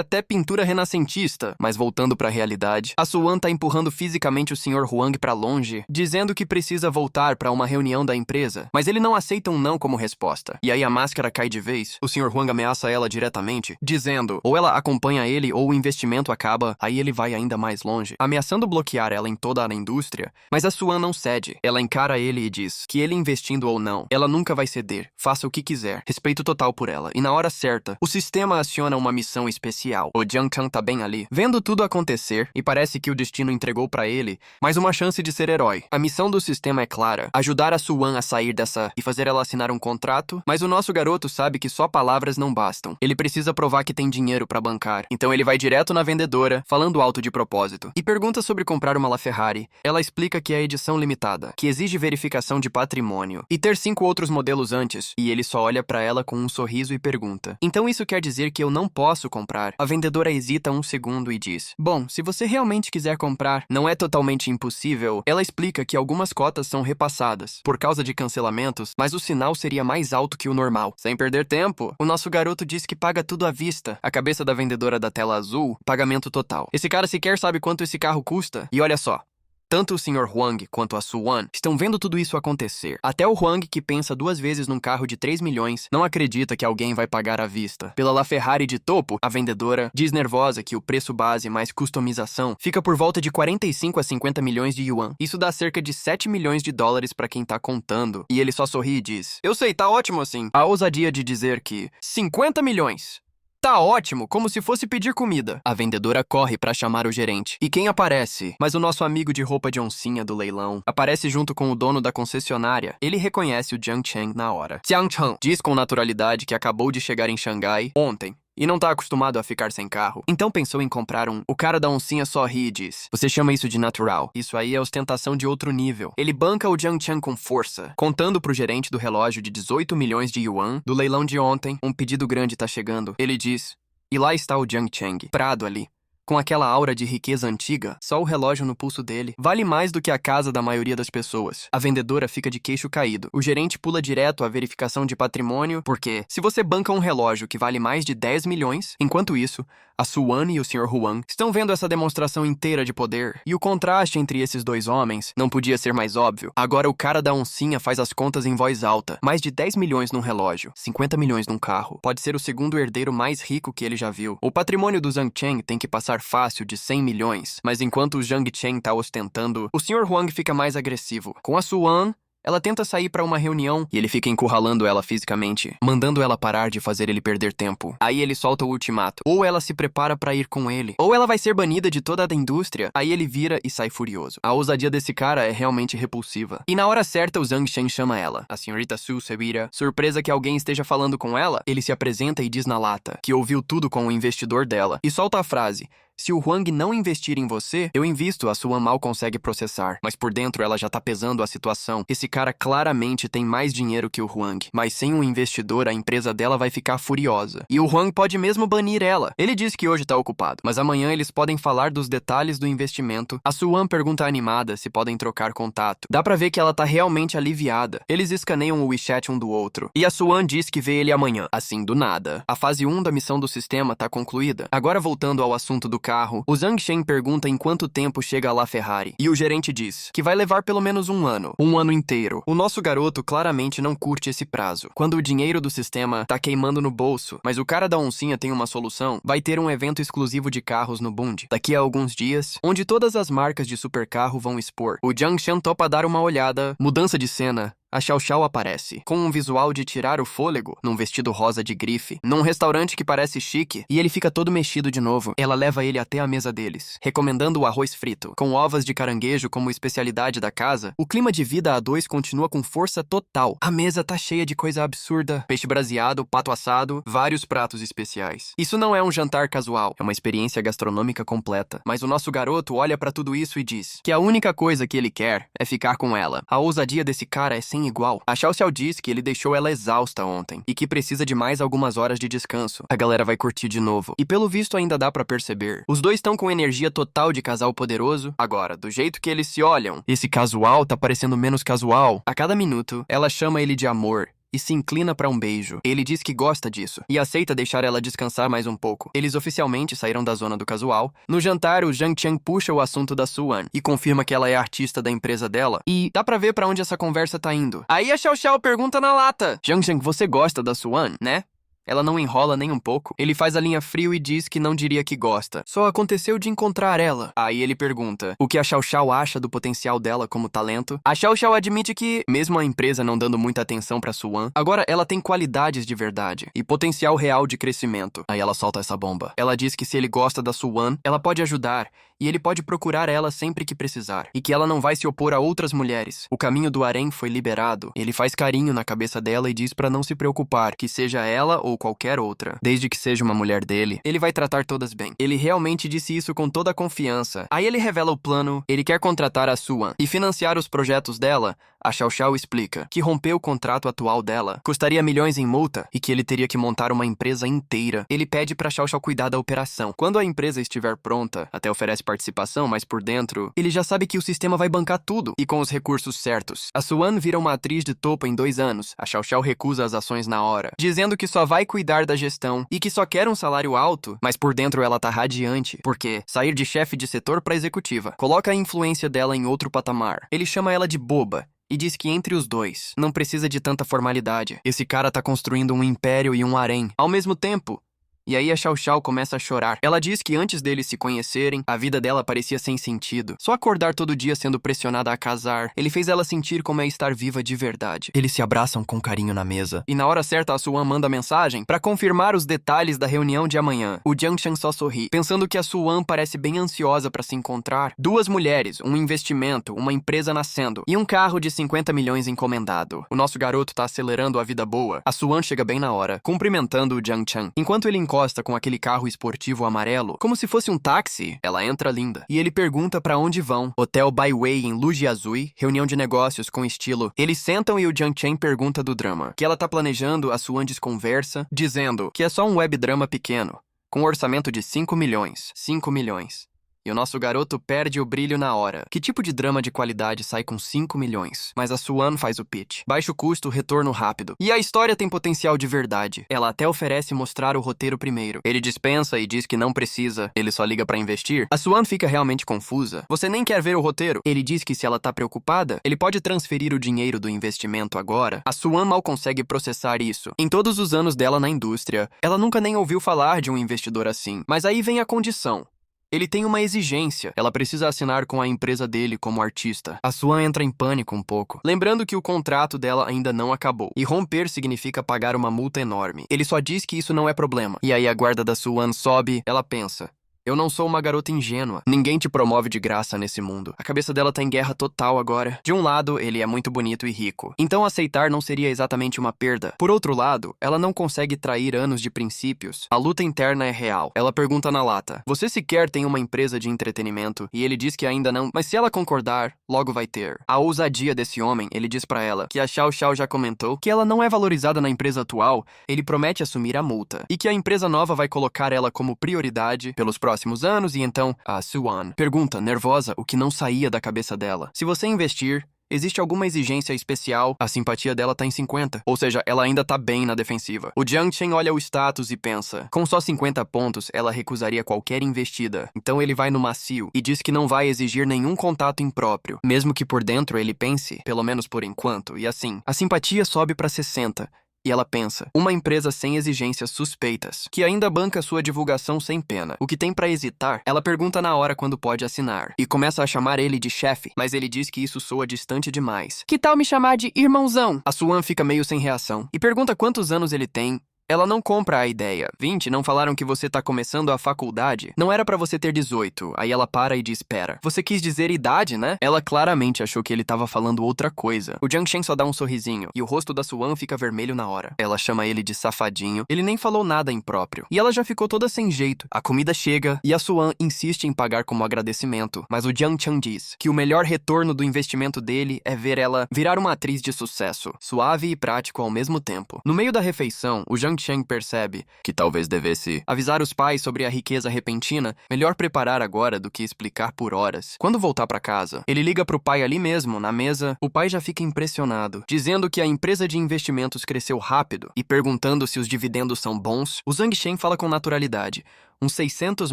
até pintura renascentista, mas voltando pra realidade, a Suan tá empurrando fisicamente o Sr. Huang pra longe, dizendo que precisa voltar pra uma reunião da empresa. Mas ele não aceita um não como resposta. E aí a máscara cai de vez. O Sr. Huang ameaça ela diretamente, dizendo ou ela acompanha ele ou o investimento acaba, aí ele vai ainda mais longe, ameaçando bloquear ela em toda a indústria. Mas a Suan não cede. Ela encara ele e diz que ele investindo ou não, ela nunca vai ceder. Faça o que quiser. Respeito total por ela. E na hora certa, o sistema aciona uma missão especial. O Jiang Chang tá bem ali, vendo tudo acontecer, e parece que o destino entregou pra ele mais uma chance de ser herói. A missão do sistema é clara: ajudar a Suan a sair dessa e fazer ela assinar um contrato, mas o nosso garoto sabe que só palavras não bastam. Ele precisa provar que tem dinheiro pra bancar. Então ele vai direto na vendedora, falando alto de propósito, e pergunta sobre comprar uma LaFerrari. Ela explica que é edição limitada, que exige verificação de patrimônio, e ter 5 outros modelos antes, e ele só olha pra ela com um sorriso e pergunta: então isso quer dizer que eu não posso comprar? A vendedora hesita um segundo e diz: bom, se você realmente quiser comprar, não é totalmente impossível. Ela explica que algumas cotas são repassadas, por causa de cancelamento, mas o sinal seria mais alto que o normal. Sem perder tempo, o nosso garoto diz que paga tudo à vista. A cabeça da vendedora da tela azul, pagamento total. Esse cara sequer sabe quanto esse carro custa. E olha só, tanto o Sr. Huang quanto a Suan estão vendo tudo isso acontecer. Até o Huang, que pensa 2 vezes num carro de 3 milhões, não acredita que alguém vai pagar à vista. Pela LaFerrari de topo, a vendedora diz nervosa que o preço base mais customização fica por volta de 45 a 50 milhões de yuan. Isso dá cerca de 7 milhões de dólares pra quem tá contando. E ele só sorri e diz: eu sei, tá ótimo assim. A ousadia de dizer que 50 milhões... tá ótimo, como se fosse pedir comida. A vendedora corre pra chamar o gerente. E quem aparece? Mas o nosso amigo de roupa de oncinha do leilão aparece junto com o dono da concessionária. Ele reconhece o Jiang Cheng na hora. Jiang Cheng diz com naturalidade que acabou de chegar em Xangai ontem e não tá acostumado a ficar sem carro. Então pensou em comprar um. O cara da oncinha só ri e diz: você chama isso de natural. Isso aí é ostentação de outro nível. Ele banca o Jiang Cheng com força, contando pro gerente do relógio de 18 milhões de yuan do leilão de ontem. Um pedido grande tá chegando. Ele diz, e lá está o Jiang Cheng, parado ali, com aquela aura de riqueza antiga. Só o relógio no pulso dele vale mais do que a casa da maioria das pessoas. A vendedora fica de queixo caído. O gerente pula direto à verificação de patrimônio, porque se você banca um relógio que vale mais de 10 milhões, enquanto isso, a Suan e o Sr. Huang estão vendo essa demonstração inteira de poder. E o contraste entre esses 2 homens não podia ser mais óbvio. Agora o cara da oncinha faz as contas em voz alta. Mais de 10 milhões num relógio, 50 milhões num carro. Pode ser o segundo herdeiro mais rico que ele já viu. O patrimônio do Zhang Cheng tem que passar fácil de 100 milhões. Mas enquanto o Zhang Cheng tá ostentando, o Sr. Huang fica mais agressivo. Com a Suan, ela tenta sair pra uma reunião e ele fica encurralando ela fisicamente, mandando ela parar de fazer ele perder tempo. Aí ele solta o ultimato. Ou ela se prepara pra ir com ele, ou ela vai ser banida de toda a indústria. Aí ele vira e sai furioso. A ousadia desse cara é realmente repulsiva. E na hora certa, o Zhang Shen chama ela. A senhorita Su se vira, surpresa que alguém esteja falando com ela. Ele se apresenta e diz na lata que ouviu tudo com o investidor dela e solta a frase: Se o Huang não investir em você, eu invisto, a Suan mal consegue processar. Mas por dentro ela já tá pesando a situação. Esse cara claramente tem mais dinheiro que o Huang. Mas sem um investidor, a empresa dela vai ficar furiosa. E o Huang pode mesmo banir ela. Ele diz que hoje tá ocupado, mas amanhã eles podem falar dos detalhes do investimento. A Suan pergunta animada se podem trocar contato. Dá pra ver que ela tá realmente aliviada. Eles escaneiam o WeChat um do outro. E a Suan diz que vê ele amanhã. Assim, do nada. A fase 1 da missão do sistema tá concluída. Agora voltando ao assunto do carro, o Zhang Shen pergunta em quanto tempo chega lá Ferrari. E o gerente diz que vai levar pelo menos um ano. Um ano inteiro. O nosso garoto claramente não curte esse prazo. Quando o dinheiro do sistema tá queimando no bolso, mas o cara da oncinha tem uma solução, vai ter um evento exclusivo de carros no Bund. Daqui a alguns dias, onde todas as marcas de supercarro vão expor. O Zhang Shen topa dar uma olhada. Mudança de cena. A Xiao Xiao aparece, com um visual de tirar o fôlego, num vestido rosa de grife, num restaurante que parece chique, e ele fica todo mexido de novo. Ela leva ele até a mesa deles, recomendando o arroz frito. Com ovas de caranguejo como especialidade da casa, o clima de vida a dois continua com força total. A mesa tá cheia de coisa absurda. Peixe braseado, pato assado, vários pratos especiais. Isso não é um jantar casual, é uma experiência gastronômica completa. Mas o nosso garoto olha pra tudo isso e diz que a única coisa que ele quer é ficar com ela. A ousadia desse cara é sem igual. A Xiao Xiao diz que ele deixou ela exausta ontem e que precisa de mais algumas horas de descanso. A galera vai curtir de novo. E pelo visto ainda dá pra perceber. Os dois estão com energia total de casal poderoso. Agora, do jeito que eles se olham, esse casual tá parecendo menos casual. A cada minuto, ela chama ele de amor e se inclina pra um beijo. Ele diz que gosta disso e aceita deixar ela descansar mais um pouco. Eles oficialmente saíram da zona do casual. No jantar, o Zhang Qian puxa o assunto da Suan e confirma que ela é artista da empresa dela. E dá pra ver pra onde essa conversa tá indo. Aí a Xiao Xiao pergunta na lata: Zhang Qian, você gosta da Suan, né? Ela não enrola nem um pouco. Ele faz a linha frio e diz que não diria que gosta. Só aconteceu de encontrar ela. Aí ele pergunta o que a Xiao Xiao acha do potencial dela como talento. A Xiao Xiao admite que, mesmo a empresa não dando muita atenção pra Suan, agora ela tem qualidades de verdade e potencial real de crescimento. Aí ela solta essa bomba. Ela diz que se ele gosta da Suan, ela pode ajudar e ele pode procurar ela sempre que precisar. E que ela não vai se opor a outras mulheres. O caminho do harém foi liberado. Ele faz carinho na cabeça dela e diz pra não se preocupar, que seja ela ou qualquer outra, desde que seja uma mulher dele, ele vai tratar todas bem. Ele realmente disse isso com toda a confiança. Aí ele revela o plano. Ele quer contratar a Suan e financiar os projetos dela. A Xiao Xiao explica que romper o contrato atual dela custaria milhões em multa e que ele teria que montar uma empresa inteira. Ele pede pra Xiao Xiao cuidar da operação. Quando a empresa estiver pronta, até oferece participação, mas por dentro, ele já sabe que o sistema vai bancar tudo e com os recursos certos. A Suan vira uma atriz de topo em 2 anos. A Xiao Xiao recusa as ações na hora, dizendo que só vai cuidar da gestão e que só quer um salário alto, mas por dentro ela tá radiante, porque sair de chefe de setor pra executiva coloca a influência dela em outro patamar. Ele chama ela de boba e diz que entre os dois não precisa de tanta formalidade. Esse cara tá construindo um império e um harém ao mesmo tempo. E aí a Xiao Xiao começa a chorar. Ela diz que antes deles se conhecerem, a vida dela parecia sem sentido. Só acordar todo dia sendo pressionada a casar. Ele fez ela sentir como é estar viva de verdade. Eles se abraçam com carinho na mesa. E na hora certa a Suan manda mensagem pra confirmar os detalhes da reunião de amanhã. O Zhang Shen só sorri, pensando que a Suan parece bem ansiosa pra se encontrar. 2 mulheres, um investimento, uma empresa nascendo e um carro de 50 milhões encomendado. O nosso garoto tá acelerando a vida boa. A Suan chega bem na hora, cumprimentando o Zhang Chen. Enquanto ele encosta com aquele carro esportivo amarelo, como se fosse um táxi, ela entra linda. E ele pergunta pra onde vão. Hotel Byway em Lujiazui, reunião de negócios com estilo. Eles sentam e o Zhang Chen pergunta do drama. Que ela tá planejando, a Suan desconversa, dizendo que é só um web drama pequeno, com um orçamento de 5 milhões. 5 milhões. E o nosso garoto perde o brilho na hora. Que tipo de drama de qualidade sai com 5 milhões? Mas a Suan faz o pitch. Baixo custo, retorno rápido. E a história tem potencial de verdade. Ela até oferece mostrar o roteiro primeiro. Ele dispensa e diz que não precisa. Ele só liga pra investir. A Suan fica realmente confusa. Você nem quer ver o roteiro? Ele diz que se ela tá preocupada, ele pode transferir o dinheiro do investimento agora. A Suan mal consegue processar isso. Em todos os anos dela na indústria, ela nunca nem ouviu falar de um investidor assim. Mas aí vem a condição. Ele tem uma exigência. Ela precisa assinar com a empresa dele como artista. A Suan entra em pânico um pouco, lembrando que o contrato dela ainda não acabou. E romper significa pagar uma multa enorme. Ele só diz que isso não é problema. E aí a guarda da Suan sobe, ela pensa: Eu não sou uma garota ingênua. Ninguém te promove de graça nesse mundo. A cabeça dela tá em guerra total agora. De um lado, ele é muito bonito e rico. Então aceitar não seria exatamente uma perda. Por outro lado, ela não consegue trair anos de princípios. A luta interna é real. Ela pergunta na lata: você sequer tem uma empresa de entretenimento? E ele diz que ainda não, mas se ela concordar, logo vai ter. A ousadia desse homem, ele diz pra ela que a Xiao Xiao já comentou que ela não é valorizada na empresa atual. Ele promete assumir a multa e que a empresa nova vai colocar ela como prioridade pelos próximos anos. E então a Suan pergunta, nervosa, o que não saía da cabeça dela: se você investir, existe alguma exigência especial? A simpatia dela tá em 50. Ou seja, ela ainda tá bem na defensiva. O Jiang Chen olha o status e pensa: com só 50 pontos, ela recusaria qualquer investida. Então ele vai no macio e diz que não vai exigir nenhum contato impróprio, mesmo que por dentro ele pense, pelo menos por enquanto. E assim, a simpatia sobe pra 60. E ela pensa, uma empresa sem exigências suspeitas, que ainda banca sua divulgação sem pena. O que tem pra hesitar? Ela pergunta na hora quando pode assinar, e começa a chamar ele de chefe, mas ele diz que isso soa distante demais. Que tal me chamar de irmãozão? A Suan fica meio sem reação, e pergunta quantos anos ele tem. Ela não compra a ideia. 20, não falaram que você tá começando a faculdade? Não era pra você ter 18. Aí ela para e diz, pera, você quis dizer idade, né? Ela claramente achou que ele tava falando outra coisa. O Jiang Chen só dá um sorrisinho, e o rosto da Suan fica vermelho na hora. Ela chama ele de safadinho. Ele nem falou nada impróprio. E ela já ficou toda sem jeito. A comida chega, e a Suan insiste em pagar como agradecimento. Mas o Jiang Chen diz que o melhor retorno do investimento dele é ver ela virar uma atriz de sucesso. Suave e prático ao mesmo tempo. No meio da refeição, o Jiang Chen percebe que talvez devesse avisar os pais sobre a riqueza repentina, melhor preparar agora do que explicar por horas. Quando voltar pra casa, ele liga pro pai ali mesmo, na mesa. O pai já fica impressionado, dizendo que a empresa de investimentos cresceu rápido e perguntando se os dividendos são bons. O Zhang Shen fala com naturalidade. Uns 600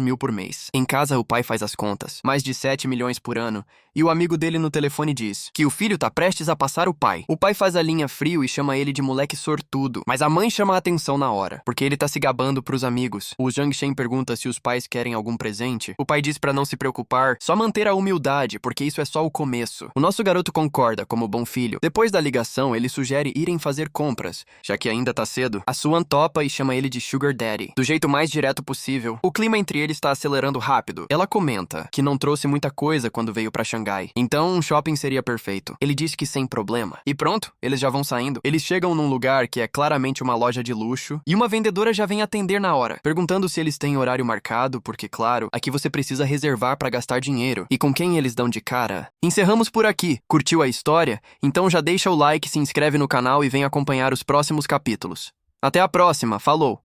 mil por mês. Em casa, o pai faz as contas. Mais de 7 milhões por ano. E o amigo dele no telefone diz que o filho tá prestes a passar o pai. O pai faz a linha frio e chama ele de moleque sortudo. Mas a mãe chama a atenção na hora, porque ele tá se gabando pros amigos. O Zhang Shen pergunta se os pais querem algum presente. O pai diz pra não se preocupar, só manter a humildade, porque isso é só o começo. O nosso garoto concorda, como bom filho. Depois da ligação, ele sugere irem fazer compras, já que ainda tá cedo. A Suan topa e chama ele de Sugar Daddy, do jeito mais direto possível. O clima entre eles está acelerando rápido. Ela comenta que não trouxe muita coisa quando veio pra Xangai, então um shopping seria perfeito. Ele diz que sem problema. E pronto, eles já vão saindo. Eles chegam num lugar que é claramente uma loja de luxo, e uma vendedora já vem atender na hora, perguntando se eles têm horário marcado, porque claro, aqui você precisa reservar pra gastar dinheiro. E com quem eles dão de cara? Encerramos por aqui. Curtiu a história? Então já deixa o like, se inscreve no canal e vem acompanhar os próximos capítulos. Até a próxima, falou!